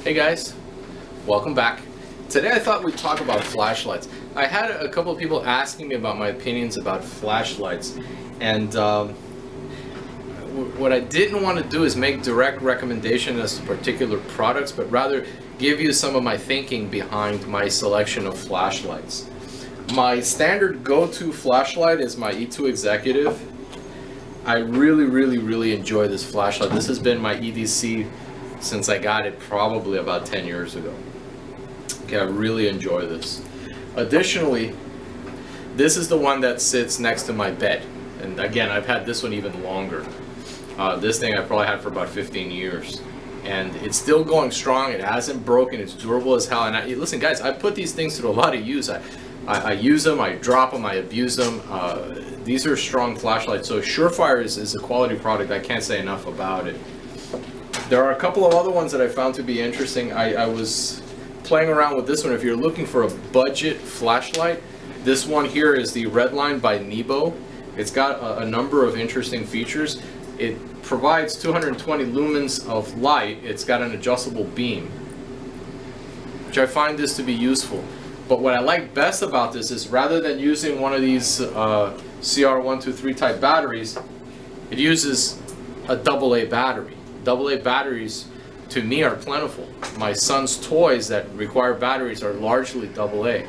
Hey guys, welcome back. Today I thought we'd talk about flashlights. I had a couple of people asking me about my opinions about flashlights, and what I didn't want to do is make direct recommendation as to particular products, but rather give you some of my thinking behind my selection of flashlights. My standard go-to flashlight is my E2 Executive. I really enjoy this flashlight. This has been my EDC since I got it probably about 10 years ago. Okay, I really enjoy this. Additionally, this is the one that sits next to my bed. And again, I've had this one even longer. This thing I probably had for about 15 years. And it's still going strong, it hasn't broken, it's durable as hell. And listen guys, I put these things through a lot of use. I use them, I drop them, I abuse them. These are strong flashlights. So Surefire is a quality product. I can't say enough about it. There are a couple of other ones that I found to be interesting. I was playing around with this one. If you're looking for a budget flashlight, this one here is the Redline by Nebo. It's got a number of interesting features. It provides 220 lumens of light. It's got an adjustable beam, which I find this to be useful. But what I like best about this is rather than using one of these CR123 type batteries, it uses a AA battery. AA batteries to me are plentiful. My son's toys that require batteries are largely AA.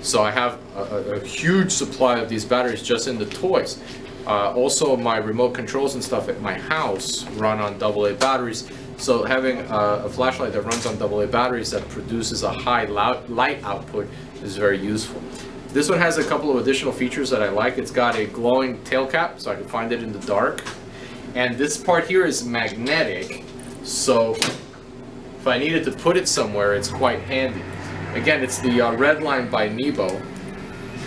So I have a huge supply of these batteries just in the toys. Also my remote controls and stuff at my house run on AA batteries. So having a flashlight that runs on AA batteries that produces a high light output is very useful. This one has a couple of additional features that I like. It's got a glowing tail cap, so I can find it in the dark. And this part here is magnetic, so if I needed to put it somewhere, it's quite handy. Again, it's the Redline by Nebo,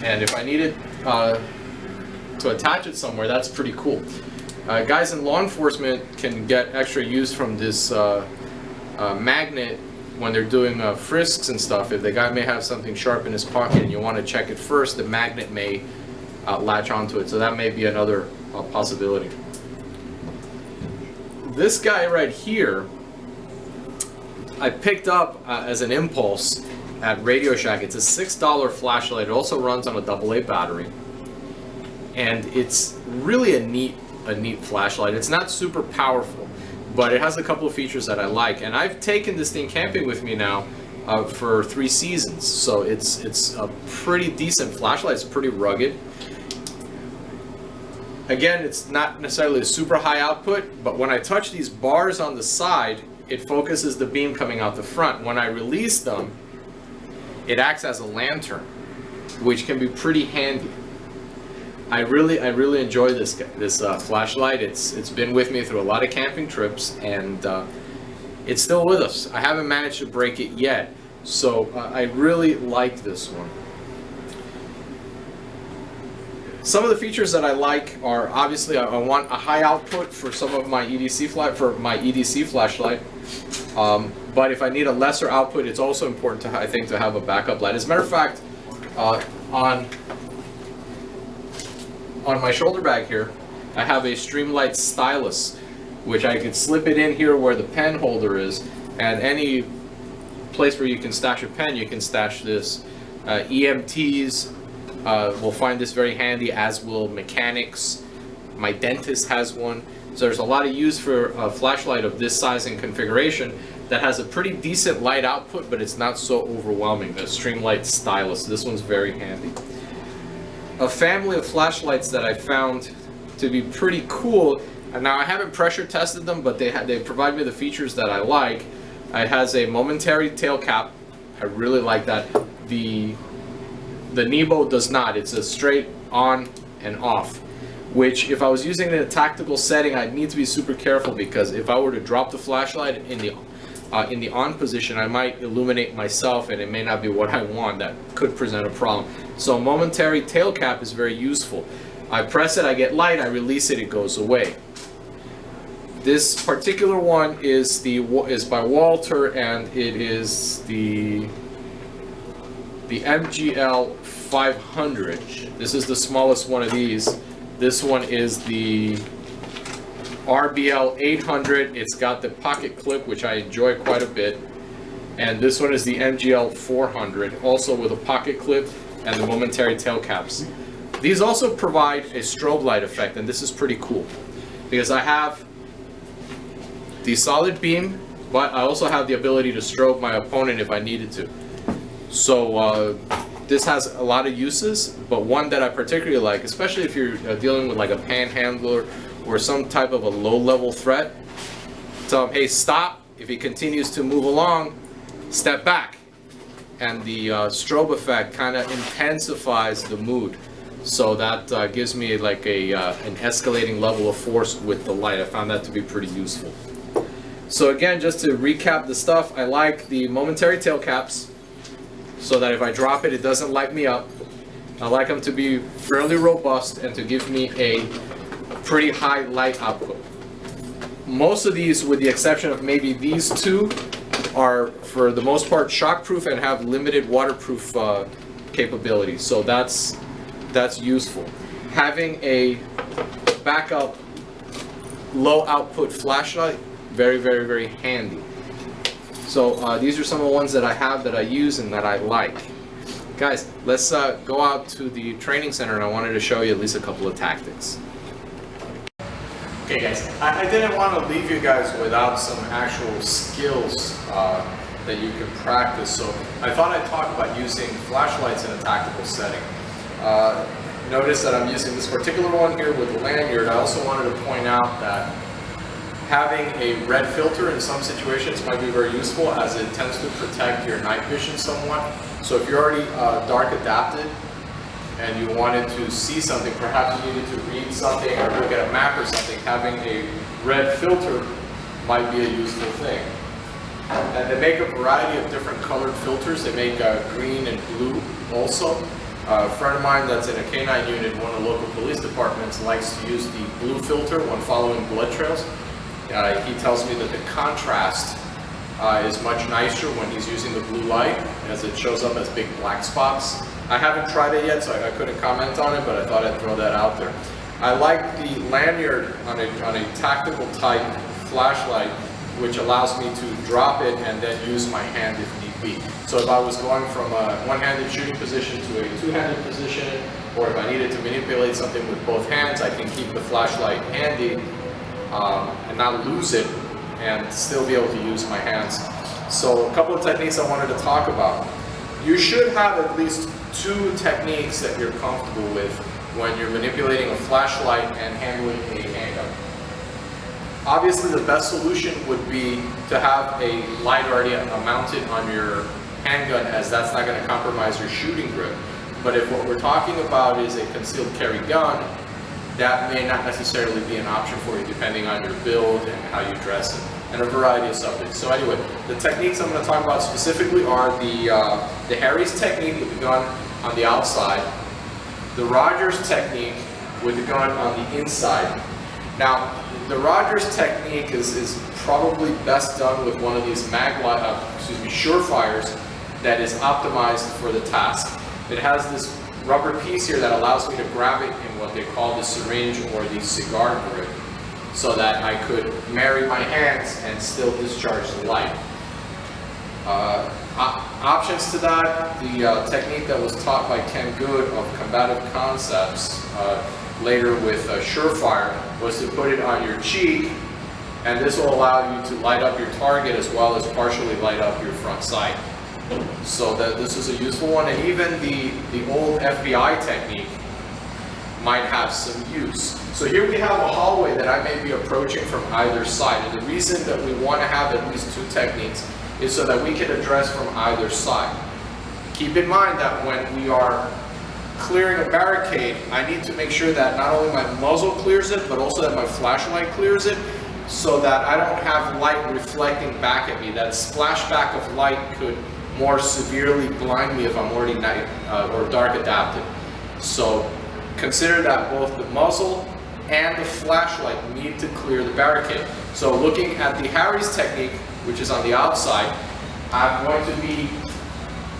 and if I needed to attach it somewhere, that's pretty cool. Guys in law enforcement can get extra use from this magnet when they're doing frisks and stuff. If the guy may have something sharp in his pocket and you want to check it first, the magnet may latch onto it, so that may be another possibility. This guy right here, I picked up as an impulse at Radio Shack. It's a $6 flashlight. It also runs on a AA battery, and it's really a neat flashlight. It's not super powerful, but it has a couple of features that I like, and I've taken this thing camping with me now for 3 seasons. So it's a pretty decent flashlight. It's pretty rugged. Again, it's not necessarily a super high output, but when I touch these bars on the side, it focuses the beam coming out the front. When I release them, it acts as a lantern, which can be pretty handy. I really enjoy this flashlight. It's been with me through a lot of camping trips, and it's still with us. I haven't managed to break it yet, so I really like this one. Some of the features that I like are, obviously I want a high output for some of my EDC flashlight. But if I need a lesser output, it's also important to, I think, to have a backup light. As a matter of fact, on my shoulder bag here, I have a Streamlight stylus, which I can slip it in here where the pen holder is, and any place where you can stash a pen, you can stash this. EMTs will find this very handy, as will mechanics. My dentist has one. So there's a lot of use for a flashlight of this size and configuration that has a pretty decent light output, but it's not so overwhelming. The Streamlight stylus, this one's very handy. A family of flashlights that I found to be pretty cool, and now I haven't pressure tested them, but they provide me the features that I like. It has a momentary tail cap. I really like that. The Nebo does not. It's a straight on and off, which if I was using it in a tactical setting, I'd need to be super careful, because if I were to drop the flashlight in the on position, I might illuminate myself, and it may not be what I want. That could present a problem. So a momentary tail cap is very useful. I press it, I get light, I release it, it goes away. This particular one is by Walter, and it is the MGL 500. This is the smallest one of these. This one is the RBL 800. It's got the pocket clip, which I enjoy quite a bit. And this one is the MGL 400, also with a pocket clip and the momentary tail caps. These also provide a strobe light effect, and this is pretty cool because I have the solid beam, but I also have the ability to strobe my opponent if I needed to. So this has a lot of uses, but one that I particularly like, especially if you're dealing with like a panhandler or some type of a low-level threat, tell him, hey, stop. If he continues to move along, step back. And the strobe effect kind of intensifies the mood. So that gives me like an escalating level of force with the light. I found that to be pretty useful. So again, just to recap the stuff, I like the momentary tail caps so that if I drop it, it doesn't light me up. I like them to be fairly robust and to give me a pretty high light output. Most of these, with the exception of maybe these two, are for the most part shockproof and have limited waterproof capabilities. So that's useful. Having a backup low output flashlight, very, very, very handy. So these are some of the ones that I have that I use and that I like. Guys, let's go out to the training center, and I wanted to show you at least a couple of tactics. Okay guys, I didn't want to leave you guys without some actual skills that you can practice, so I thought I'd talk about using flashlights in a tactical setting. Notice that I'm using this particular one here with the lanyard. I also wanted to point out that having a red filter in some situations might be very useful, as it tends to protect your night vision somewhat. So if you're already dark adapted and you wanted to see something, perhaps you needed to read something or look at a map or something, having a red filter might be a useful thing. And they make a variety of different colored filters. They make green and blue also. A friend of mine that's in a canine unit in one of the local police departments likes to use the blue filter when following blood trails. He tells me that the contrast is much nicer when he's using the blue light, as it shows up as big black spots. I haven't tried it yet, so I couldn't comment on it, but I thought I'd throw that out there. I like the lanyard on a tactical type flashlight, which allows me to drop it and then use my hand if need be. So if I was going from a one-handed shooting position to a two-handed position, or if I needed to manipulate something with both hands, I can keep the flashlight handy and not lose it and still be able to use my hands. So a couple of techniques I wanted to talk about. You should have at least two techniques that you're comfortable with when you're manipulating a flashlight and handling a handgun. Obviously, the best solution would be to have a light already mounted on your handgun, as that's not going to compromise your shooting grip. But if what we're talking about is a concealed carry gun, that may not necessarily be an option for you depending on your build and how you dress it, and a variety of subjects. So anyway, the techniques I'm going to talk about specifically are the Harry's technique with the gun on the outside, the Rogers technique with the gun on the inside. Now, the Rogers technique is probably best done with one of these Surefires that is optimized for the task. It has this rubber piece here that allows me to grab it in what they call the syringe or the cigar grip, so that I could marry my hands and still discharge the light. Options to that, the technique that was taught by Ken Good of Combative Concepts, later with Surefire, was to put it on your cheek, and this will allow you to light up your target as well as partially light up your front sight. So that this is a useful one, and even the old FBI technique might have some use. So here we have a hallway that I may be approaching from either side, and the reason that we want to have at least two techniques is so that we can address from either side. Keep in mind that when we are clearing a barricade, I need to make sure that not only my muzzle clears it, but also that my flashlight clears it, so that I don't have light reflecting back at me. That splashback of light could more severely blind me if I'm already night or dark adapted. So consider that both the muzzle and the flashlight need to clear the barricade. So looking at the Harry's technique, which is on the outside, I'm going to be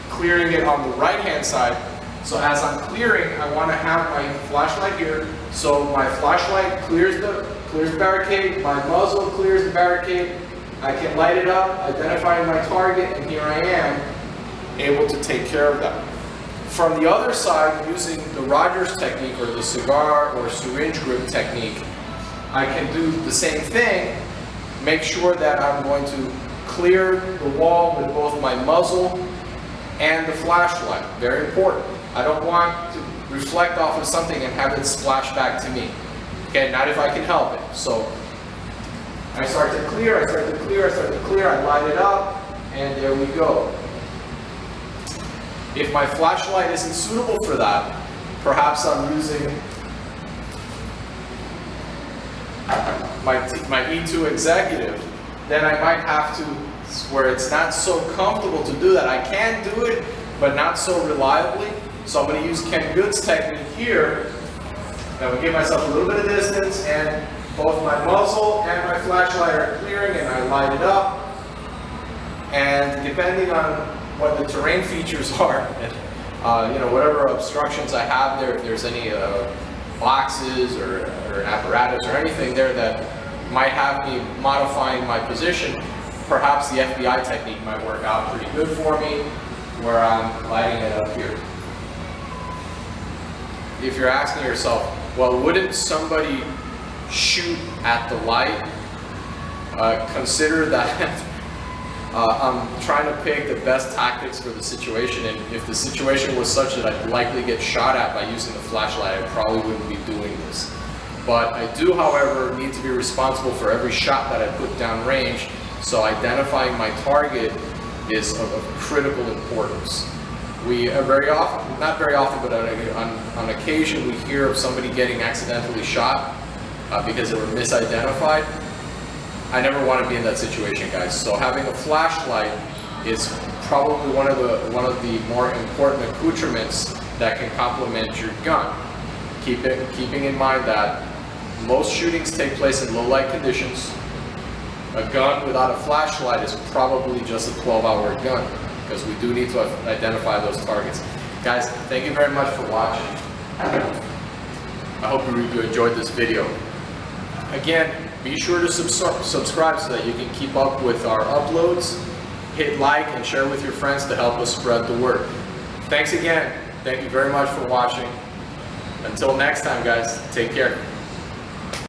clearing it on the right hand side. So as I'm clearing, I want to have my flashlight here. So my flashlight clears the barricade, my muzzle clears the barricade, I can light it up, identifying my target, and here I am, able to take care of that. From the other side, using the Rogers technique or the cigar or syringe grip technique, I can do the same thing, make sure that I'm going to clear the wall with both my muzzle and the flashlight. Very important. I don't want to reflect off of something and have it splash back to me. Okay, not if I can help it. So I start to clear, I start to clear, I start to clear, I light it up, and there we go. If my flashlight isn't suitable for that, perhaps I'm using my E2 Executive, then I might have to, where it's not so comfortable to do that. I can do it, but not so reliably. So I'm going to use Ken Good's technique here. I'm going to give myself a little bit of distance, and both my muzzle and my flashlight are clearing, and I light it up. And depending on what the terrain features are, and you know, whatever obstructions I have there, if there's any boxes or an apparatus or anything there that might have me modifying my position, perhaps the FBI technique might work out pretty good for me, where I'm lighting it up here. If you're asking yourself, well, wouldn't somebody shoot at the light? Consider that I'm trying to pick the best tactics for the situation, and if the situation was such that I'd likely get shot at by using the flashlight, I probably wouldn't be doing this. But I do, however, need to be responsible for every shot that I put down range, so identifying my target is of critical importance. We very often, not very often, but on occasion, we hear of somebody getting accidentally shot because they were misidentified. I never want to be in that situation, guys. So having a flashlight is probably one of the more important accoutrements that can complement your gun. Keeping in mind that most shootings take place in low light conditions. A gun without a flashlight is probably just a 12-hour gun, because we do need to identify those targets. Guys, thank you very much for watching. I hope you enjoyed this video. Again, be sure to subscribe so that you can keep up with our uploads. Hit like and share with your friends to help us spread the word. Thanks again. Thank you very much for watching. Until next time, guys, take care.